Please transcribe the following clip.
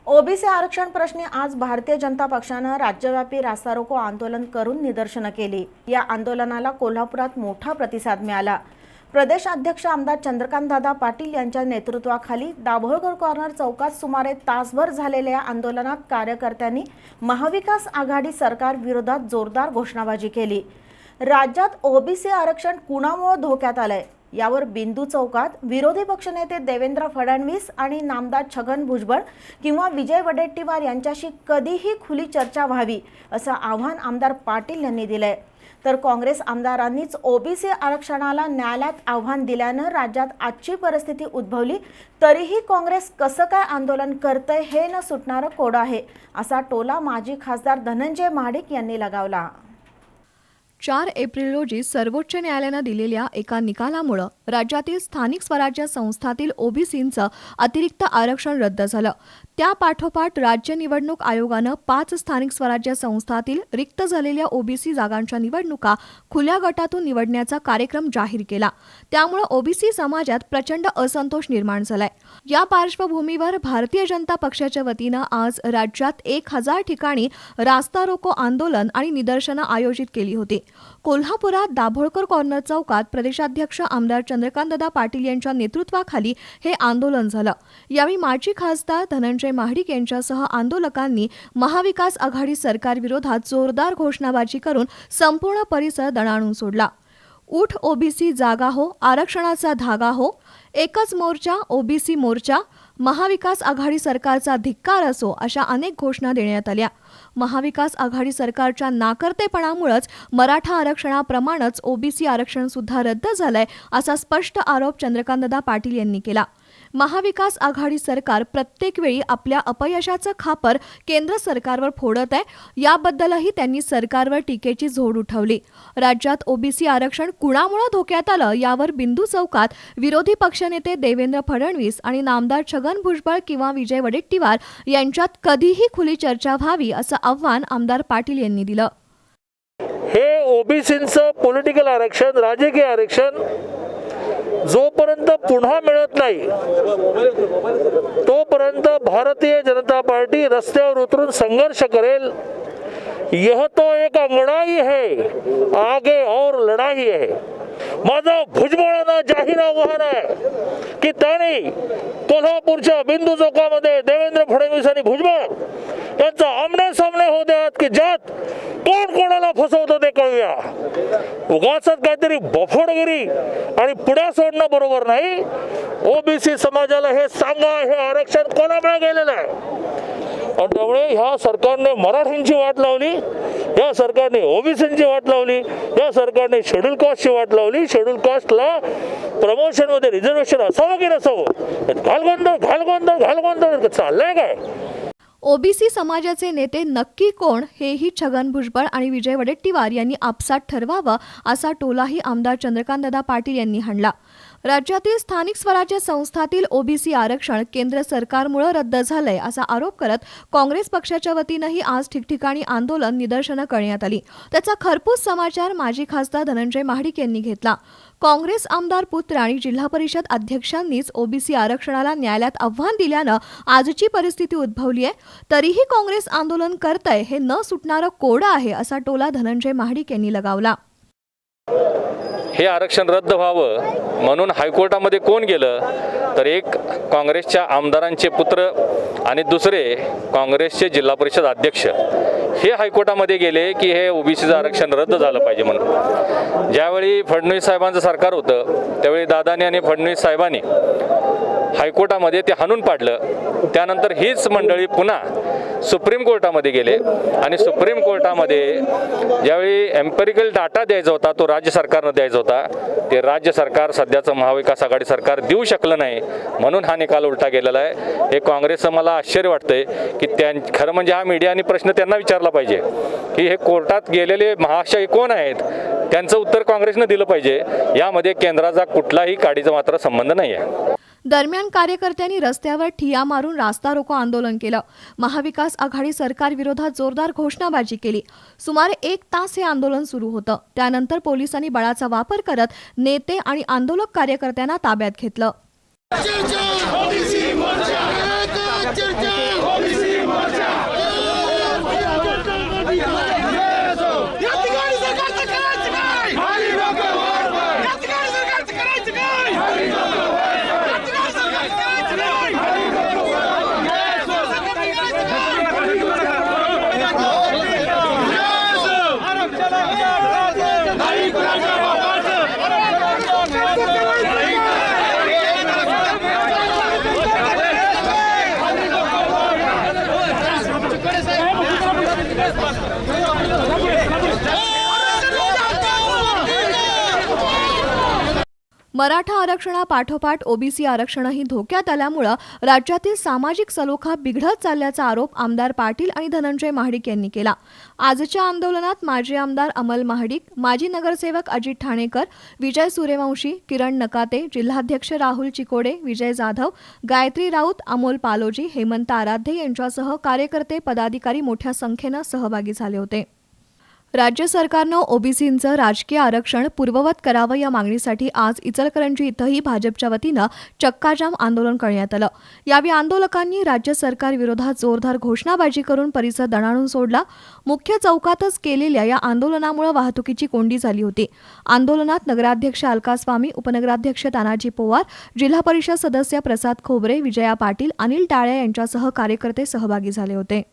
OBC आरक्षण प्रश्नी आज भारतीय जनता पक्षानं राज्यव्यापी रास्ता रोको आंदोलन करून निदर्शनं केली। या आंदोलनाला कोल्हापुरात मोठा प्रतिसाद मिळाला। प्रदेश अध्यक्ष आमदार चंद्रकांतदादा पाटील यांच्या नेतृत्वाखाली दाभोळकर कॉर्नर चौकात सुमारे तासभर झालेल्या आंदोलनात कार्यकर्त्यांनी महाविकास आघाडी सरकार विरोधात जोरदार घोषणाबाजी केली। राज्यात ओबीसी आरक्षण कुणामुळे धोक्यात आलंय यावर बिंदू चौकात विरोधी पक्षनेते देवेंद्र फडणवीस आणि नामदार छगन भुजबळ किंवा विजय वडेट्टीवार यांच्याशी कधीही खुली चर्चा व्हावी असं आव्हान आमदार पाटील यांनी दिलंय। तर काँग्रेस आमदारांनीच ओबीसी आरक्षणाला न्यायालयात आव्हान दिल्यानं राज्यात आजची परिस्थिती उद्भवली तरीही काँग्रेस कसं काय आंदोलन करतंय हे न सुटणारं कोड आहे असा टोला माजी खासदार धनंजय महाडिक यांनी लगावला। 4 एप्रिल रोजी सर्वोच्च न्यायालयानं दिलेल्या एका निकालामुळे राज्यातील स्थानिक स्वराज्य संस्थातील ओबीसींचं अतिरिक्त आरक्षण रद्द झालं। त्या पाठोपाठ राज्य निवडणूक आयोगानं 5 स्थानिक स्वराज्य संस्थातील रिक्त झालेल्या ओबीसी जागांच्या निवडणुका खुल्या गटातून निवडण्याचा कार्यक्रम जाहीर केला। त्यामुळे ओबीसी समाजात प्रचंड असंतोष निर्माण झालाय। या पार्श्वभूमीवर भारतीय जनता पक्षाच्या वतीनं आज राज्यात 1000 ठिकाणी रास्ता रोको आंदोलन आणि निदर्शनं आयोजित केली होती। कोल्हापुरात दाभोळकर कॉर्नर चौकात प्रदेशाध्यक्ष आमदार चंद्रकांतदादा पाटील यांच्या नेतृत्वाखाली हे आंदोलन झालं। यावेळी माजी खासदार धनंजय महाडिक यांच्यासह आंदोलकांनी महाविकास आघाडी सरकार विरोधात जोरदार घोषणाबाजी करून संपूर्ण परिसर दणाणून सोडला। उठ ओबीसी जागा हो, आरक्षणाचा धागा हो, एकच मोर्चा ओबीसी मोर्चा, महाविकास आघाडी सरकारचा धिक्कार असो अशा अनेक घोषणा देण्यात आल्या। महाविकास आघाडी सरकारच्या नाकर्तेपणामुळेच मराठा आरक्षणाप्रमाणेच ओबीसी आरक्षण सुद्धा रद्द झालंय असा स्पष्ट आरोप चंद्रकांतदादा पाटील यांनी केला। महाविकास आघाडी सरकार प्रत्येक वेळी आपल्या अपयशाचं खापर केंद्र सरकारवर फोडत आहे याबद्दलही त्यांनी सरकारवर टीकेची झोड उठवली। राज्यात ओबीसी आरक्षण कुणामुळे धोक्यात आलं यावर बिंदू चौकात विरोधी पक्षनेते देवेंद्र फडणवीस आणि नामदार छगन भुजबळ किंवा विजय वडेट्टीवार यांच्यात कधीही खुली चर्चा व्हावी असं आव्हान आमदार पाटील यांनी दिलं। हे ओबीसींचं पॉलिटिकल आरक्षण, राजकीय आरक्षण जोपर्यंत पुन्हा मिळत नाही तोपर्यंत भारतीय जनता पार्टी रस्त्यावर उतरून संघर्ष करेल। यह तो एक अंगड़ाई है, आगे और लढाई है। माझं भुजबळांना जाहीर आव्हान आहे की त्यांनी कोल्हापूरच्या बिंदू चौकामध्ये देवेंद्र फडणवीस आणि भुजबळ यांचा आमने सामने होऊ द्यात की ज्यात कोण कोणाला फसवतं ते कळूया। उगाच काहीतरी बफडगिरी आणि पुढे सोडणं बरोबर नाही। ओबीसी समाजाला हे सांगा हे आरक्षण कोणामुळे गेलेलं आहे आणि त्यामुळे ह्या सरकारने मराठ्यांची वाट लावली, या सरकारने ओबीसींची वाट लावली, या सरकारने शेड्यूल कास्टची वाट लावली। शेड्यूल कास्टला प्रमोशन मध्ये रिझर्वेशन असावं की नसावं घालगोंधळ चाललंय काय? ओबीसी समाजाचे नेते नक्की कोण हेही छगन भुजबळ आणि विजय वडेट्टीवार यांनी आपसात ठरवावं असा टोलाही आमदार चंद्रकांतदादा पाटील यांनी हाणला। राज्यातील स्थानिक स्वराज्य संस्थातील ओबीसी आरक्षण केंद्र सरकारमुळे रद्द झालंय असा आरोप करत काँग्रेस पक्षाच्या वतीनंही आज ठिकठिकाणी आंदोलन निदर्शनं करण्यात आली। त्याचा खरपूस समाचार माजी खासदार धनंजय महाडिक यांनी घेतला। काँग्रेस आमदार पुत्र आणि जिल्हा परिषद अध्यक्षांनीच ओबीसी आरक्षणाला न्यायालयात आव्हान दिल्यानं आजची परिस्थिती उद्भवली आहे तरीही काँग्रेस आंदोलन करतंय हे न सुटणारं कोड आहे असा टोला धनंजय महाडिक यांनी लगावला। हे आरक्षण रद्द व्हावं म्हणून हायकोर्टामध्ये कोण गेलं तर एक काँग्रेसच्या आमदारांचे पुत्र आणि दुसरे काँग्रेसचे जिल्हा परिषद अध्यक्ष हे हायकोर्टामध्ये गेले की हे ओबीसीचं आरक्षण रद्द झालं पाहिजे म्हणून। ज्यावेळी फडणवीस साहेबांचं सरकार होतं त्यावेळी दादानी आणि फडणवीस साहेबांनी हायकोर्टामध्ये ते हाणून पाडलं। त्यानंतर हीच मंडळी पुन्हा सुप्रीम कोर्टामध्ये गेले आणि सुप्रीम कोर्टामध्ये ज्यावेळी एम्पिरिकल डाटा द्यायचा होता तो राज्य सरकारनं द्यायचा होता ते राज्य सरकार सध्याचं महाविकास आघाडी सरकार देऊ शकलं नाही म्हणून हा निकाल उलटा गेलेला आहे। हे काँग्रेसचं मला आश्चर्य वाटतंय की खरं म्हणजे हा मीडियाने प्रश्न त्यांना विचारला पाहिजे की हे कोर्टात गेलेले महाशय कोण आहेत त्यांचं उत्तर काँग्रेसनं दिलं पाहिजे। यामध्ये केंद्राचा कुठलाही काडीचा मात्र संबंध नाही आहे। दरम्यान कार्यकर्त्यांनी रस्त्यावर ठिय्या मारून रास्ता रोको आंदोलन केलं। महाविकास आघाडी सरकार विरोधात जोरदार घोषणाबाजी केली। सुमारे 1 तास हे आंदोलन सुरू होतं। त्यानंतर पोलिसांनी बळाचा वापर करत नेते आणि आंदोलक कार्यकर्त्यांना ताब्यात घेतलं। मराठा आरक्षणापाठोपाठ ओबीसी आरक्षणही धोक्यात आल्यामुळं राज्यातील सामाजिक सलोखा बिघडत चालल्याचा आरोप आमदार पाटील आणि धनंजय महाडिक यांनी केला. आजच्या आंदोलनात माजी आमदार अमल महाडिक, माजी नगरसेवक अजित ठाणेकर, विजय सूर्यवंशी, किरण नकाते, जिल्हाध्यक्ष राहुल चिकोडे, विजय जाधव, गायत्री राऊत, अमोल पालोजी, हेमंत आराध्ये यांच्यासह कार्यकर्ते, पदाधिकारी मोठ्या संख्येनं सहभागी झाले होते. राज्य सरकारनं ओबीसींचं राजकीय आरक्षण पूर्ववत करावं या मागणीसाठी आज इचलकरंजी इथंही भाजपच्या वतीनं चक्काजाम आंदोलन करण्यात आलं. यावेळी आंदोलकांनी राज्य सरकारविरोधात जोरदार घोषणाबाजी करून परिसर दणाणून सोडला. मुख्य चौकातच केलेल्या या आंदोलनामुळे वाहतुकीची कोंडी झाली होती. आंदोलनात नगराध्यक्ष अलका स्वामी, उपनगराध्यक्ष तानाजी पोवार, जिल्हा परिषद सदस्य प्रसाद खोबरे, विजया पाटील, अनिल टाळ्या यांच्यासह कार्यकर्ते सहभागी झाले होते.